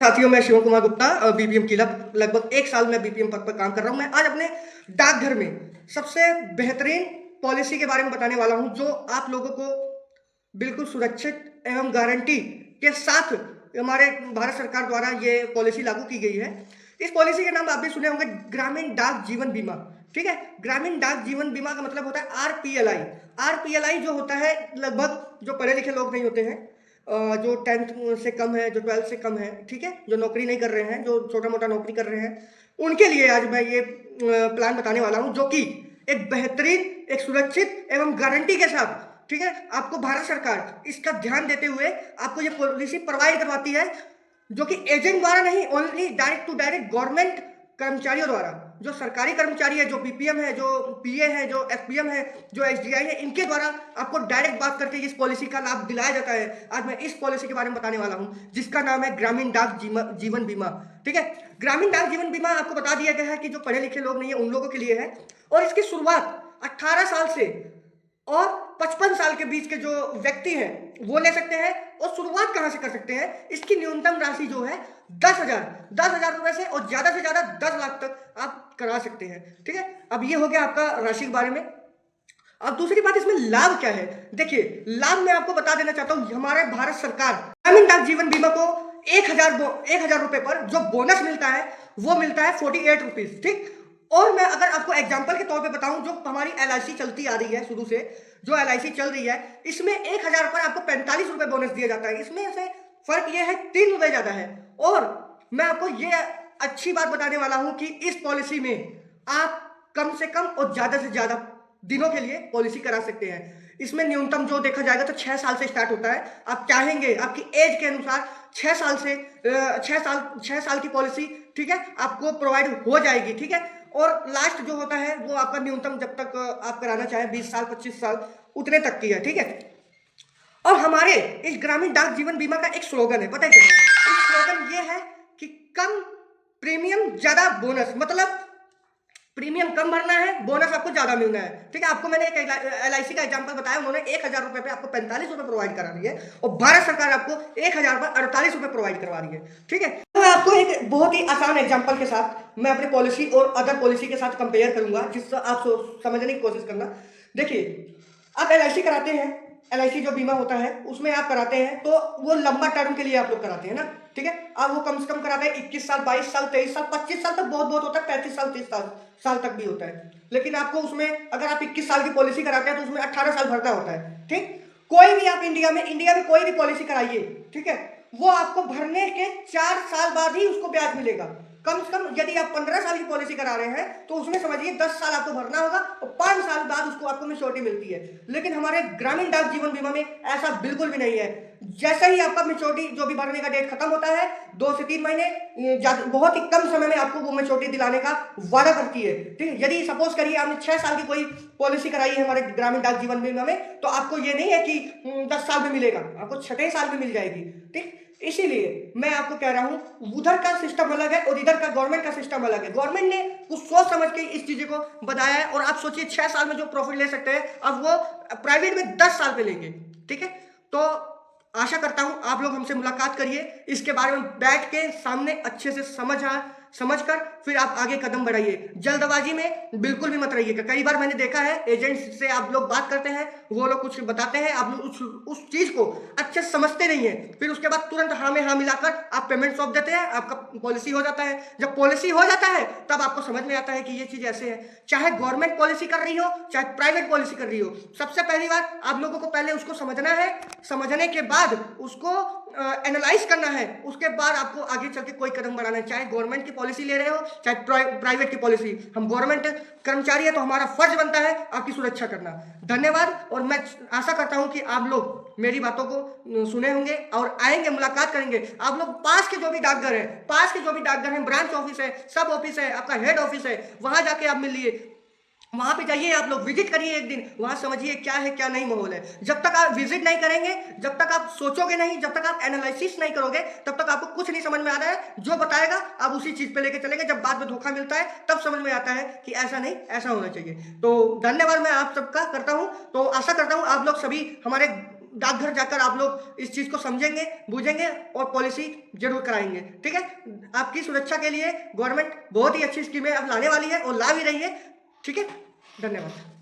साथियों, मैं Shiv Kumar Gupta BPM club लगभग 1 साल मैं बीपीएम पद पर काम कर रहा हूँ। मैं आज अपने डाकघर में सबसे बेहतरीन पॉलिसी के बारे में बताने वाला हूँ, जो आप लोगों को बिल्कुल सुरक्षित एवं गारंटी के साथ हमारे भारत सरकार द्वारा ये पॉलिसी लागू की गई है। इस पॉलिसी के नाम आप भी सुने होंगे, ग्रामीण डाक जीवन बीमा। ठीक है, ग्रामीण डाक जीवन बीमा का मतलब होता है आरपीएलआई। आरपीएलआई जो होता है, लगभग जो पढ़े लिखे लोग नहीं होते हैं, जो 10th से कम है, जो 12th से कम है, ठीक है, जो नौकरी नहीं कर रहे हैं, जो छोटा मोटा नौकरी कर रहे हैं, उनके लिए आज मैं ये प्लान बताने वाला हूं, जो कि एक बेहतरीन, एक सुरक्षित एवं गारंटी के साथ, ठीक है, आपको भारत सरकार इसका ध्यान देते हुए आपको ये पॉलिसी प्रोवाइड करवाती है, जो कि एजेंट द्वारा नहीं, only direct to direct government कर्मचारियों द्वारा। जो सरकारी कर्मचारी है, जो बीपीएम है, जो पीए है, जो एफपीएम है, जो एसडीआई है, इनके द्वारा आपको डायरेक्ट बात करके इस पॉलिसी का लाभ दिलाया जाता है। आज मैं इस पॉलिसी के बारे में बताने वाला हूं, जिसका नाम है ग्रामीण डाक जीवन बीमा। ठीक है, ग्रामीण डाक जीवन बीमा आपको बता दिया गया है कि जो पढ़े लिखे लोग नहीं है, उन लोगों के लिए है। और इसकी शुरुआत 18 साल से और 55 साल के बीच के जो व्यक्ति हैं वो ले सकते हैं। और शुरुआत कहां से कर सकते हैं? इसकी न्यूनतम राशि जो है 10,000 रुपए से, और ज्यादा से ज्यादा 10 लाख तक आप करा सकते हैं। ठीक है, अब ये हो गया आपका राशि के बारे में। अब दूसरी बात, इसमें लाभ क्या है? देखिए, लाभ मैं आपको बता देना चाहता हूं। हमारे भारत सरकार ग्रामीण डाक जीवन बीमा को 1,000 रुपए पर जो बोनस मिलता है वो मिलता है 48 रुपीज। ठीक, और मैं अगर आपको एग्जाम्पल के तौर पे बताऊं, जो हमारी एलआईसी चलती आ रही है शुरू से, जो एलआईसी चल रही है, इसमें 1,000 पर आपको 45 रुपए बोनस दिया जाता है। इसमें से फर्क यह है 3 रुपए ज्यादा है। और मैं आपको ये अच्छी बात बताने वाला हूं कि इस पॉलिसी में आप कम से कम और ज्यादा से ज्यादा दिनों के लिए पॉलिसी करा सकते हैं। इसमें न्यूनतम जो देखा जाएगा तो 6 साल से स्टार्ट होता है। आप चाहेंगे आपकी एज के अनुसार 6 साल की पॉलिसी, ठीक है, आपको प्रोवाइड हो जाएगी। ठीक है, और लास्ट जो होता है वो आपका न्यूनतम जब तक आप कराना चाहें 20 साल 25 साल उतने तक की है। ठीक है, और हमारे इस ग्रामीण डाक जीवन बीमा का एक स्लोगन है, पता है क्या है? इस स्लोगन ये है कि कम प्रीमियम ज्यादा बोनस। मतलब प्रीमियम कम भरना है, बोनस आपको ज्यादा मिलना है। ठीक है, आपको मैंने एक एलआईसी का एग्जांपल बताया, उन्होंने 1,000 रुपए पे आपको 45 रुपए प्रोवाइड करा रही है, और भारत सरकार आपको 1,000 पर 48 रुपए प्रोवाइड करवा रही है। ठीक है, तो मैं आपको एक बहुत ही आसान एग्जांपल के साथ मैं अपनी पॉलिसी और अदर पॉलिसी के साथ कंपेयर करूंगा, जिससे आप समझने की कोशिश करना। देखिए, आप एलआईसी कराते हैं, एलआईसी जो बीमा होता है उसमें आप कराते हैं, तो वो लंबा टर्म के लिए आप लोग कराते हैं ना। ठीक है, आप वो कम से कम कराते हैं 21 साल, 22 साल, 23 साल, 25 साल तक बहुत बहुत होता है, 35 साल, 30 साल तक भी होता है। लेकिन आपको उसमें अगर आप 21 साल की पॉलिसी कराते हैं तो उसमें 18 साल भरना होता है। ठीक, कोई भी आप इंडिया में कोई भी पॉलिसी कराइए, ठीक है, वो आपको भरने के 4 साल बाद ही उसको ब्याज मिलेगा। कम से कम यदि आप 15 साल की पॉलिसी करा रहे हैं तो उसमें समझिए 10 साल आपको भरना होगा, और 5 साल बाद उसको आपको मेच्योरिटी मिलती है। लेकिन हमारे ग्रामीण डाक जीवन बीमा में ऐसा बिल्कुल भी नहीं है। जैसे ही आपका मेच्योरिटी जो भी भरने का डेट खत्म होता है, 2 से 3 महीने, बहुत ही कम समय में आपको वो मेच्योरिटी दिलाने का वादा करती है। ठीक है, यदि सपोज करिए आपने 6 साल की कोई पॉलिसी कराई है हमारे ग्रामीण डाक जीवन बीमा में, तो आपको ये नहीं है कि 10 साल में मिलेगा, आपको 6 साल में मिल जाएगी। ठीक, इसीलिए मैं आपको कह रहा हूं, उधर का सिस्टम अलग है और इधर का गवर्नमेंट का सिस्टम अलग है। गवर्नमेंट ने कुछ सोच समझ के इस चीज को बताया है, और आप सोचिए 6 साल में जो प्रॉफिट ले सकते हैं, अब वो प्राइवेट में 10 साल पे लेंगे। ठीक है, तो आशा करता हूं आप लोग हमसे मुलाकात करिए, इसके बारे में बैठ के सामने अच्छे से समझकर फिर आप आगे कदम बढ़ाइए। जल्दबाजी में बिल्कुल भी मत रहिएगा। कई बार मैंने देखा है एजेंट से आप लोग बात करते हैं, वो लोग कुछ बताते हैं, आप लोग उस चीज को अच्छे से समझते नहीं है, फिर उसके बाद तुरंत हाँ में हाँ मिलाकर आप पेमेंट सौंप देते हैं, आपका पॉलिसी हो जाता है। जब पॉलिसी हो जाता है तब आपको समझ में आता है कि ये चीज ऐसे है। चाहे गवर्नमेंट पॉलिसी कर रही हो, चाहे प्राइवेट पॉलिसी कर रही हो, सबसे पहली बात आप लोगों को पहले उसको समझना है। समझने के बाद उसको एनालाइज करना है, उसके बाद आपको आगे चल के कोई कदम बढ़ाना है। चाहे गवर्नमेंट की पॉलिसी ले रहे हो, चाहे प्राइवेट की पॉलिसी, हम गवर्नमेंट कर्मचारी है तो हमारा फर्ज बनता है आपकी सुरक्षा करना। धन्यवाद, और मैं आशा करता हूं कि आप लोग मेरी बातों को सुने होंगे और आएंगे, मुलाकात करेंगे। आप लोग पास के जो भी डाकघर है, ब्रांच ऑफिस है, सब ऑफिस है, आपका हेड ऑफिस है, वहां जाके आप मिलिए, वहां पे जाइए, आप लोग विजिट करिए एक दिन, वहां समझिए क्या है क्या नहीं माहौल है। जब तक आप विजिट नहीं करेंगे, जब तक आप सोचोगे नहीं, जब तक आप एनालिसिस नहीं करोगे, तब तक आपको कुछ नहीं समझ में आ रहा है। जो बताएगा आप उसी चीज पे लेके चलेंगे, जब बाद में धोखा मिलता है तब समझ में आता है कि ऐसा नहीं, ऐसा होना चाहिए। तो धन्यवाद मैं आप सबका करता हूं। तो आशा करता हूं आप लोग सभी हमारे डाकघर जाकर आप लोग इस चीज़ को समझेंगे, बूझेंगे और पॉलिसी जरूर कराएंगे। ठीक है, आपकी सुरक्षा के लिए गवर्नमेंट बहुत ही अच्छी स्कीमें अब लाने वाली है और ला भी रही है। ठीक है, धन्यवाद।